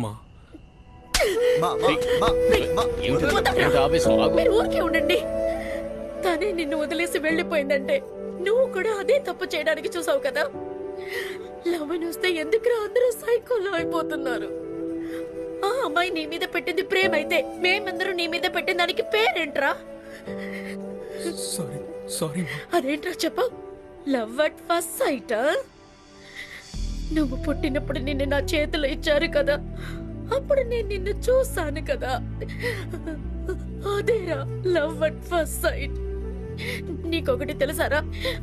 మా మీరు ఊరికే ఉండండి. తనే నిన్ను వదిలేసి వెళ్ళిపోయిందంటే నువ్వు కూడా అదే తప్పు చేయడానికి చూసావు కదా. లవ్ అని వస్తే ఎందుకు అందరూ సైకోలో అయిపోతున్నారు. ఆ అమ్మాయి నీ మీద పెట్టింది ప్రేమ అయితే మేమందరూ నీ మీద పెట్టిన దానికి పేరేంట్రా? సారీ అదేంట్రా చెప్పు. Love at first sight. నువ్వు పుట్టినప్పుడు నిన్ను నా చేతిలో ఇచ్చారు కదా, అప్పుడు నేను నిన్ను చూసాను కదా. అదేరా లవ్ అట్ ఫస్ట్ సైట్. నీకొకటి తెలుసారా,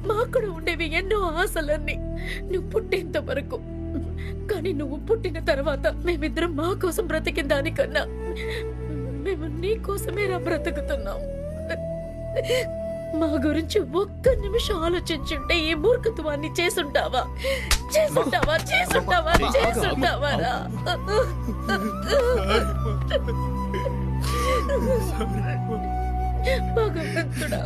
మాకు కూడా ఉండేవి ఎన్నో ఆశలన్నీ నువ్వు పుట్టేంత వరకు. కానీ నువ్వు పుట్టిన తర్వాత మేమిద్దరం మా కోసం బ్రతికిన దానికన్నా మేము నీ కోసమేరా బ్రతుకుతున్నాం. మా గురించి ఒక్క నిమిషం ఆలోచించుంటే ఈ మూర్ఖత్వాన్ని చేసుంటావా? చేసుంటావారా? భగవంతుడా,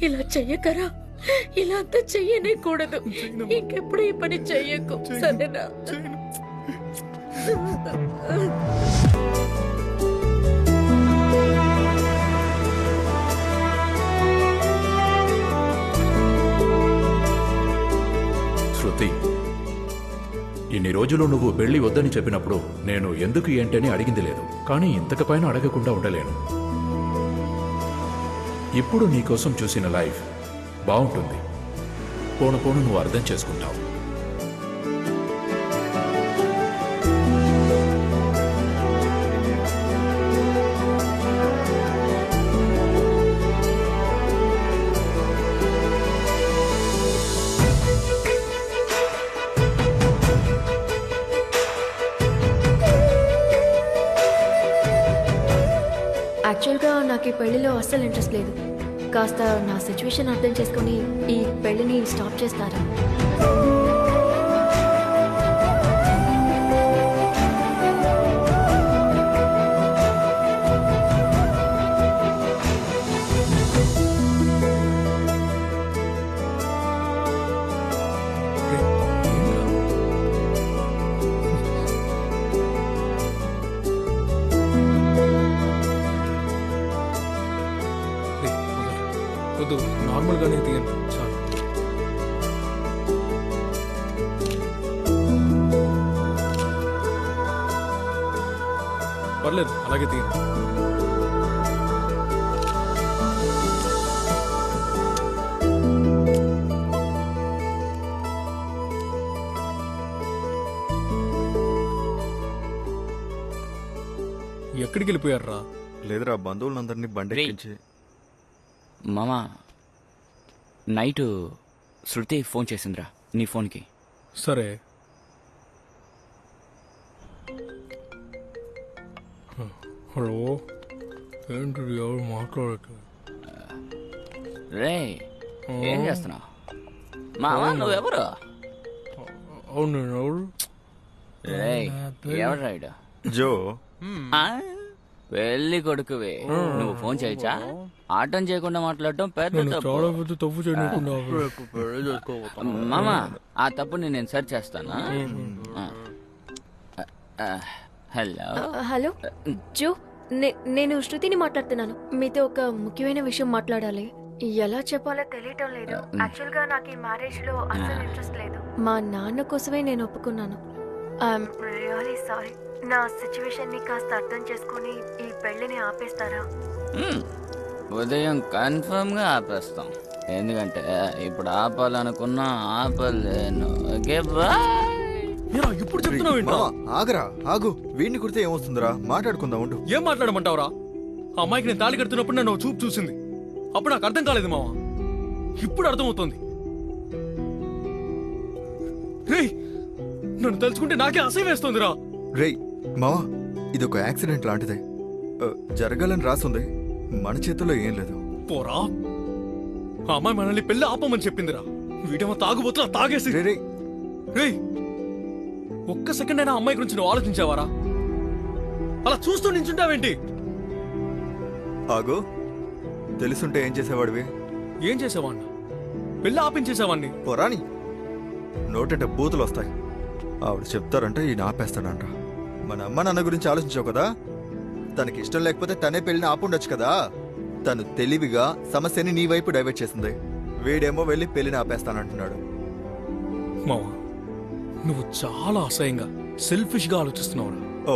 ఇలా చెయ్యకరా. ఇలా అంతా చెయ్యనే కూడదు. ఇంకెప్పుడు ఈ పని చెయ్యకు, సరేనా? శృతి, ఇన్ని రోజులు నువ్వు పెళ్లి వద్దని చెప్పినప్పుడు నేను ఎందుకు ఏంటని అడిగింది లేదు. కానీ ఇంతకు పైన అడగకుండా ఉండలేను. ఇప్పుడు నీకోసం చూసిన లైఫ్ బాగుంటుంది. పోను పోను నువ్వు అర్థం చేసుకుంటావు. యాక్చువల్గా నాకు ఈ పెళ్లిలో అస్సలు ఇంట్రెస్ట్ లేదు. కాస్త నా సిచ్యువేషన్ అర్థం చేసుకుని ఈ పెళ్లిని స్టాప్ చేస్తారా? వద్దు, నార్మల్గానే తీయండి చాలు. పర్లేదు, అలాగే తీయండి. ఎక్కడికి వెళ్ళిపోయారా? లేదురా, బంధువులందరినీ బండెక్కించి. మామా, నైటు శృతి ఫోన్ చేసిందిరా నీ ఫోన్కి. సరే, హలో, ఏంటి ఎవరు మాట్లాడట్లేదు? రే, ఏం చేస్తున్నావు మామా? నువ్వెవరు? అవును, నేను ఎవరు? రే, ఎవరు రైడ్? జో, పెళ్లి కొడుకువే, నువ్వు ఫోన్ చేయొచ్చా? ఆటం చేయకుండా మాట్లాడటం పెద్ద తప్పు. చాలా పెద్ద తప్పు చేయకుండా మామా, ఆ తప్పుని నేను సరి చేస్తానా? హలో హలో జో, నేను శృతిని మాట్లాడుతున్నాను. మీతో ఒక ముఖ్యమైన విషయం మాట్లాడాలి. ఎలా చెప్పాలో తెలియటం లేదు. యాక్చువల్ గా నాకు ఈ మ్యారేజ్ లో అసలు ఇంట్రెస్ట్ లేదు. మా నాన్న కోసమే నేను ఒప్పుకున్నాను. I'm really sorry. నా సిచ్యువేషన్ ని కాస్త అర్థం చేసుకుని ఈ పెళ్లిని ఆపేస్తారా? ఉదయం కన్ఫర్మ్ గా ఆపేస్తాం. ఎందుకంటే ఇప్పుడు ఆపాలనుకున్నా ఆపలేను. Okay bye. ఇప్పుడు చెప్తున్నావు ఏంటో? ఆగరా, ఆగు. వీడిని కుడితే ఏమొస్తుందిరా? మాట్లాడుకుందాం ఉండు. ఏం మాట్లాడమంటావురా? ఆ అమ్మాయికి నేను తాళి కడుతున్నప్పుడు నన్ను చూపు చూసింది. అప్పుడు నాకు అర్థం కాలేదు మావా, ఇప్పుడు అర్థమవుతుంది. రేయ్, నన్ను తలుచుకుంటే నాకే అసహ్యం వేస్తుందిరా. రేయ్ మావా, ఇదొక యాక్సిడెంట్ లాంటిదే. జరగాలని రాసుంది, మన చేతుల్లో ఏం లేదు. పోరా, ఆ అమ్మాయి మనల్ని పెళ్లి ఆపమని చెప్పిందిరా. వీడేమో తాగుబోతున్నా తాగేసి. రేయ్, ఒక్క సెకండ్ అయినా అమ్మాయి గురించి నువ్వు ఆలోచించావారా? అలా చూస్తూ నించుంటావేంటి? ఆగు, తెలుసుంటే ఏం చేసేవాడివి? ఏం చేసేవాడిని? పెళ్లి ఆపించేసేవాడిని. పోరాని, నోటంటే బూతులు వస్తాయి. ఆవిడ చెప్తారంటే ఈయన ఆపేస్తాడంట. మన అమ్మ నాన్న గురించి ఆలోచించావు కదా. తనకి ఇష్టం లేకపోతే తనే పెళ్ళిని ఆపుండొచ్చు కదా. తను తెలివిగా సమస్యని నీ వైపు డైవర్ట్ చేసింది. వీడేమో వెళ్ళి పెళ్లిని ఆపేస్తానంటున్నాడు. మావా నువ్వు చాలా అసహ్యంగా సెల్ఫిష్ గా ఆలోచిస్తున్నావు. ఓ,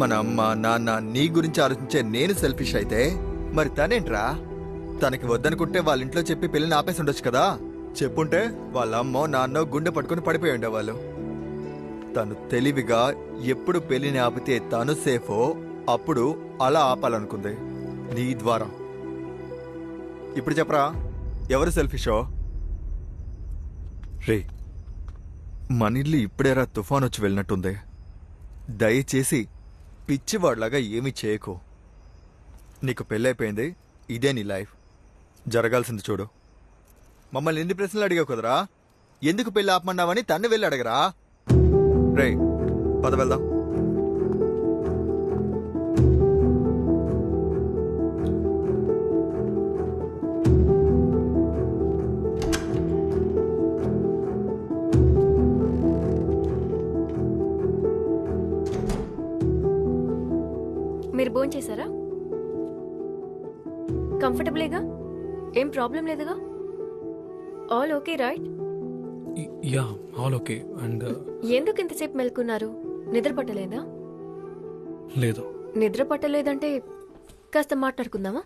మన అమ్మ నాన్న నీ గురించి ఆలోచించే నేను సెల్ఫిష్ అయితే మరి తనేంట్రా? తనకి వద్దనుకుంటే వాళ్ళ ఇంట్లో చెప్పి పెళ్లిని ఆపేసి ఉండొచ్చు కదా. చెప్పుంటే వాళ్ళ అమ్మో నాన్నో గుండె పట్టుకుని పడిపోయి ఉండేవాళ్ళు. తను తెలివిగా ఎప్పుడు పెళ్లిని ఆపితే తను సేఫో అప్పుడు అలా ఆపాలనుకుంది నీ ద్వారా. ఇప్పుడు చెప్పరా ఎవరు సెల్ఫిషో? రే, మన ఇల్లు ఇప్పుడేరా తుఫాన్ వచ్చి వెళ్ళినట్టుంది. దయచేసి పిచ్చివాడ్లాగా ఏమీ చేయకు. నీకు పెళ్ళైపోయింది, ఇదే నీ లైఫ్. జరగాల్సింది చూడు. మమ్మల్ని ఎన్ని ప్రశ్నలు అడిగావు కదరా? ఎందుకు పెళ్ళి ఆపమన్నావని తన్ని వెళ్ళి అడగరా? రే, పద వెళ్దాం. మీరు భోజనం చేశారా? కంఫర్టబుల్గా? ఏం ప్రాబ్లం లేదుగా? All okay right? Yeah all okay. And ఎందుకు ఇంతసేపు మెలుకున్నారు? నిద్ర పట్టలేదా? లేదు. నిద్ర పట్టలేదంటే కాస్త మాట్లాడుకుందామా?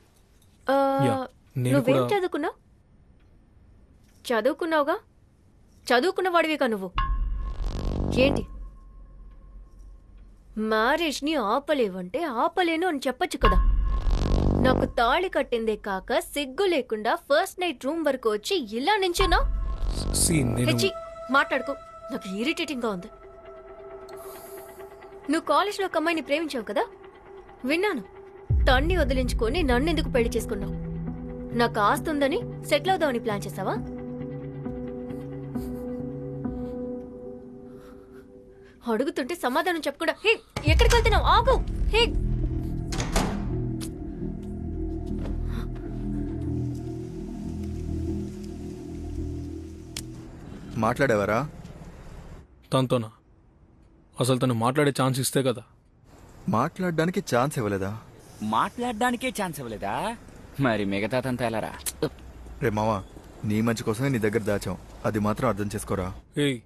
ఆ, యా, నేను నువ్వేం కూడా- చదువుకున్నావు? చదువుకున్నావుగా? చదువుకున్న వాడివిగా నువ్వు. ఏంటి మ్యారేజ్ ని ఆపలేవంటే ఆపలేను అని చెప్పొచ్చు కదా. నాకు తాళి కట్టిందే కాక సిగ్గు లేకుండా ఫస్ట్ నైట్ రూమ్ వరకు వచ్చి ఇలా నించున్నా. నేను హెచ్చి మాట్లాడుకో, నాకు ఇరిటేటింగ్ గా ఉంది. నువ్వు కాలేజ్లో ఒక అమ్మాయిని ప్రేమించావు కదా, విన్నాను. తన్ని వదిలించుకొని నన్నెందుకు పెళ్లి చేసుకున్నావు? నాకు ఆస్తి ఉందని సెటిల్ అవుదామని ప్లాన్ చేసావా? అడుగుతుంటే సమాధానం చెప్పకుండా హే ఎక్కడికి వెళ్తున్నావు? ఆగు. హే మాట్లాడేవారా? తనతోనా? అసలు తను మాట్లాడే ఛాన్స్ ఇస్తే కదా. మాట్లాడడానికి ఛాన్స్ ఇవ్వలేదా? మాట్లాడడానికే ఛాన్స్ ఇవ్వలేదా? మరి మిగతా తంతా ఎలారా? రే మావా, నీ మంచి కోసమే నీ దగ్గర దాచాం. అది మాత్రం అర్థం చేసుకోరా. ఏయ్,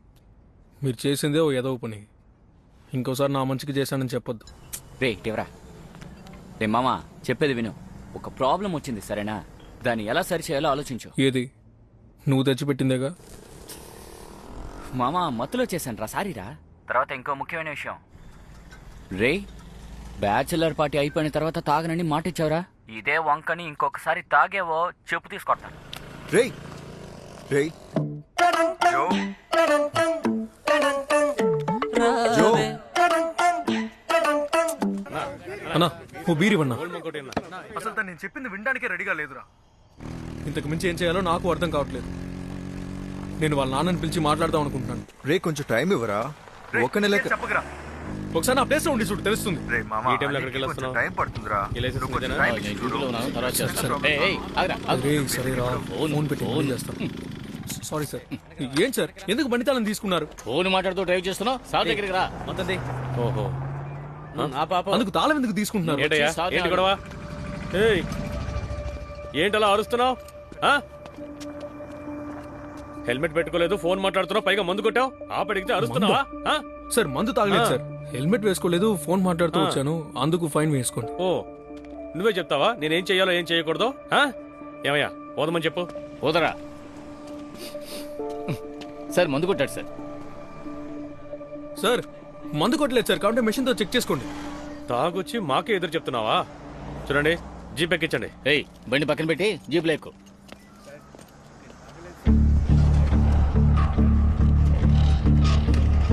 మీరు చేసిందే ఓ ఎదవ పని. ఇంకోసారి నా మంచికి చేశానని చెప్పొద్దు. రే ఇటీవరా. రే మామా, చెప్పేది విను. ఒక ప్రాబ్లం వచ్చింది సరేనా? దాన్ని ఎలా సరి చేయాలో ఆలోచించు. ఏది? నువ్వు తెచ్చిపెట్టిందేగా. మామా మత్తులో చేశాను రా, సారీరా. తర్వాత ఇంకో ముఖ్యమైన విషయం రే, బ్యాచులర్ పార్టీ అయిపోయిన తర్వాత తాగనని మాటిచ్చావురా. ఇదే వంకని ఇంకొకసారి తాగేవో చెప్పు తీసుకొస్తాను. రేయ్ రేయ్ జో జో అన్నా ఓ బీరివన్నా. అసలు తను నేను చెప్పింది వినడానికి రెడీగా లేదురా. ఇంతకు మించి ఏం చేయాలో నాకు అర్థం కావట్లేదు. నేను వాళ్ళ నాన్నని పిలిచి మాట్లాడదాం అనుకుంటున్నాను. రే, కొంచెం టైం ఇవ్వరా. ఒక నెల చెప్పగరా. ఒకసారి నా ప్లేస్ లో ఉండి చూడు, తెలుస్తుంది. రే మామా, టైం పడుతుందిరా. అరే సరేరా, ఫోన్ పెట్టి ఫోన్ చేస్తాను. Sorry sir. ఏం సార్, ఎందుకు బండితాలను తీసుకున్నారు? ఫోన్ మాట్లాడుతూ డ్రైవ్ చేస్తున్నావు. సార్ దగ్గరికి రా. ఓహో, ఆ పాప అందుకు తాళం ఎందుకు తీసుకుంటున్నారు? ఏంటయ్యా? సారీ, ఏంటి గొడవ? ఏయ్, ఏంటలా అరుస్తున్నావు? హెల్మెట్ పెట్టుకోలేదు, ఫోన్ మాట్లాడుతున్నావు, పైగా మందు కొట్టావు. ఆపడిగితే అరుస్తున్నావా? సార్ మందు తాగలేదు సార్, హెల్మెట్ వేసుకోలేదు, ఫోన్ మాట్లాడుతూ వచ్చాను, అందుకు ఫైన్ వేసుకోండి. ఓ, నువ్వే చెప్తావా నేనేం చెయ్యాలో ఏం చేయకూడదు? ఏమయ్యా, పోదమని చెప్పు. పోదరా. సార్ మందు కొట్టాడు సార్. సార్ మందు కొట్టలేదు సార్, కాబట్టి మెషిన్ తో చెక్ చేసుకోండి. తాగొచ్చి మాకే ఎదురు చెప్తున్నావా? చూడండి, జీప్ ఎక్కించండి. ఏయ్, బండి పక్కన పెట్టి జీప్లో ఎక్కు.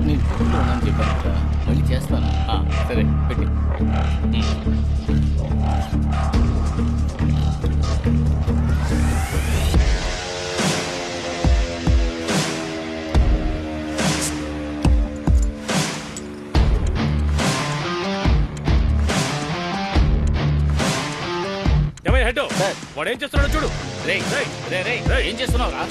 నేను ఫోన్లో ఉన్నాను చెప్పాను కదా, మళ్ళీ చేస్తాను. సరే పెట్టి. ఏమయ్య హెడ్, వాడు ఏం చేస్తున్నాడో చూడు. రే రే రే రే, ఏం చేస్తున్నావు రా?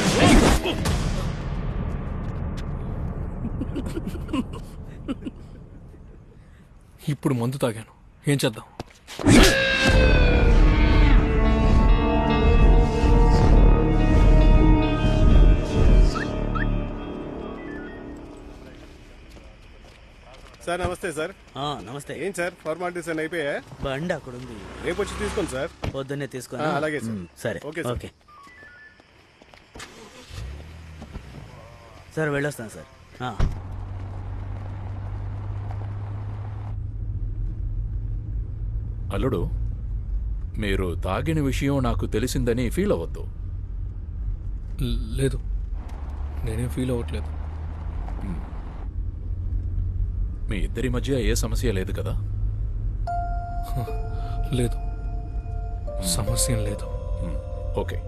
ఇప్పుడు మందు తాగాను, ఏం చేద్దాం? సార్ నమస్తే సార్. నమస్తే. ఏం సార్ ఫార్మాలిటీస్ అని అయిపోయా? బండి అక్కడ ఉంది, రేపు వచ్చి తీసుకోండి సార్. పొద్దున్నే తీసుకొని. అలాగే సార్. సరే ఓకే సార్. ఓకే సార్, వెళ్ళొస్తాను సార్. అల్లుడు, మీరు తాగిన విషయం నాకు తెలిసిందని ఫీల్ అవ్వద్దు. లేదు, నేనేం ఫీల్ అవ్వట్లేదు. మీ ఇద్దరి మధ్య ఏ సమస్య లేదు కదా? లేదు, సమస్య లేదు. ఓకే.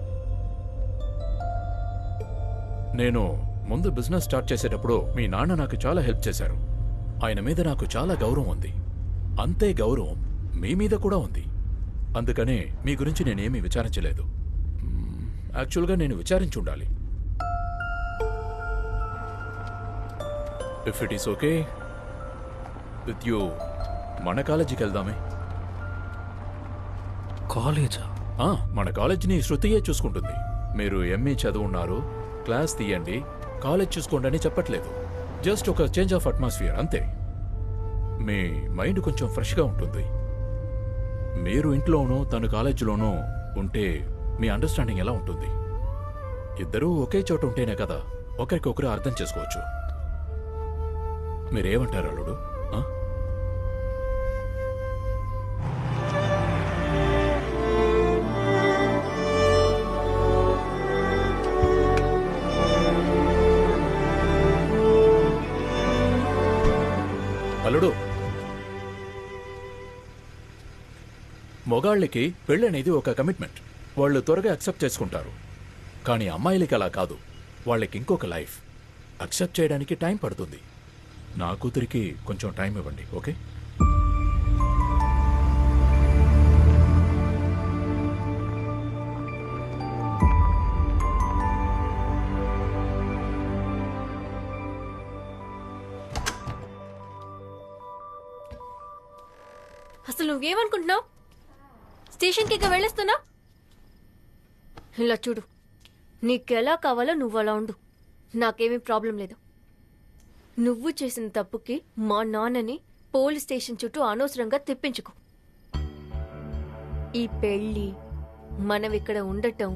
నేను ముందు బిజినెస్ స్టార్ట్ చేసేటప్పుడు మీ నాన్న నాకు చాలా హెల్ప్ చేశారు. ఆయన మీద నాకు చాలా గౌరవం ఉంది. అంతే గౌరవం మీ మీద కూడా ఉంది. అందుకనే మీ గురించి నేనేమీ విచారించలేదు. యాక్చువల్గా నేను విచారించి ఉండాలి. If it is okay with you, మన కాలేజీకి వెళ్దామే? కాలేజా? మన కాలేజీని శృతియే చూసుకుంటుంది. మీరు ఎంఏ చదువున్నారు, క్లాస్ తీయండి, కాలేజ్ చూసుకోండి అని చెప్పట్లేదు. జస్ట్ ఒక చేంజ్ ఆఫ్ అట్మాస్ఫియర్ అంతే. మీ మైండ్ కొంచెం ఫ్రెష్గా ఉంటుంది. మీరు ఇంట్లోనూ తను కాలేజీలోనూ ఉంటే మీ అండర్స్టాండింగ్ ఎలా ఉంటుంది? ఇద్దరూ ఒకే చోట ఉంటేనే కదా ఒకరికొకరు అర్థం చేసుకోవచ్చు. మీరేమంటారు అల్లుడు? అల్లుడు, మొగాళ్ళకి పెళ్ళనేది ఒక కమిట్మెంట్. వాళ్ళు త్వరగా అక్సెప్ట్ చేసుకుంటారు. కానీ అమ్మాయిలకి అలా కాదు. వాళ్ళకి ఇంకొక లైఫ్. అక్సెప్ట్ చేయడానికి టైం పడుతుంది. నా కూతురికి కొంచెం టైం ఇవ్వండి, ఓకే? అసలు నువ్వేమనుకుంటున్నావు? స్టేషన్కి ఇక వెళ్ళేస్తున్నా? ఇలా చూడు, నీకెలా కావాలో నువ్వు అలా ఉండు. నాకేమీ ప్రాబ్లం లేదు. నువ్వు చేసిన తప్పుకి మా నాన్నని పోలీస్ స్టేషన్ చుట్టూ అనవసరంగా తెప్పించుకో. ఈ పెళ్ళి, మనం ఇక్కడ ఉండటం,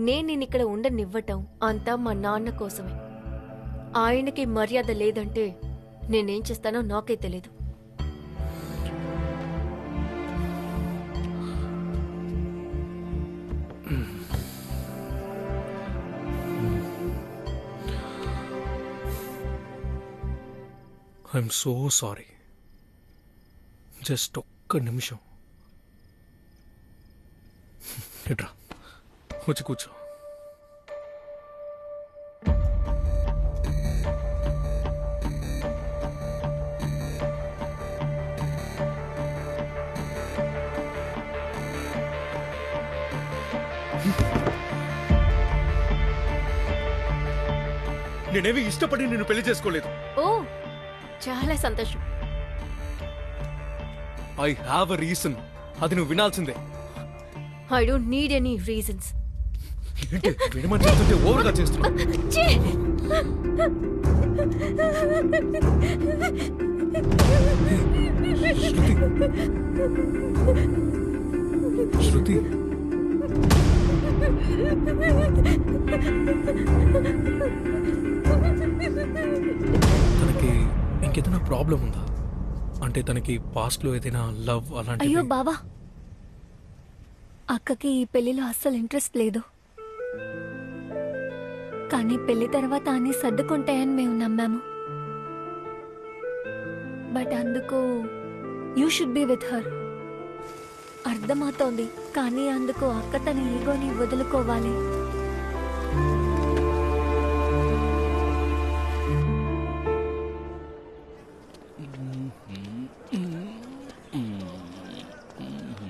నేనిక్కడ ఉండనివ్వటం అంతా మా నాన్న కోసమే. ఆయనకి మర్యాద లేదంటే నేనేం చేస్తానో నాకే తెలీదు. I'm so sorry. జస్ట్ ఒక్క నిమిషం ఇట్రా, వచ్చి కూర్చో. నేనేమి ఇష్టపడి నిన్ను పెళ్లి చేసుకోలేదు. ఓ, చాలా సంతోషం. I have a reason. అది నువ్వు వినాల్సిందే. I don't need any reasons. ఏంటి వినమని చెప్తుంటే ఓవర్గా చేస్తున్నా? శృతి, తనకి ఇంకేదైనా ప్రాబ్లం ఉందా? అంటే తనకి పాస్ట్ లో ఏదైనా లవ్ అలాంటి? అయ్యో బావా, అక్కకి ఈ పెళ్లిలో అస్సలు ఇంట్రెస్ట్ లేదు. కానీ పెళ్లి తర్వాత అన్ని సర్దుకుంటాయని మేము నమ్మాము. బట్ అందుకు you should be with her. అర్థమవుతోంది, కానీ అందుకు అక్క తన ఈగోని వదులుకోవాలి.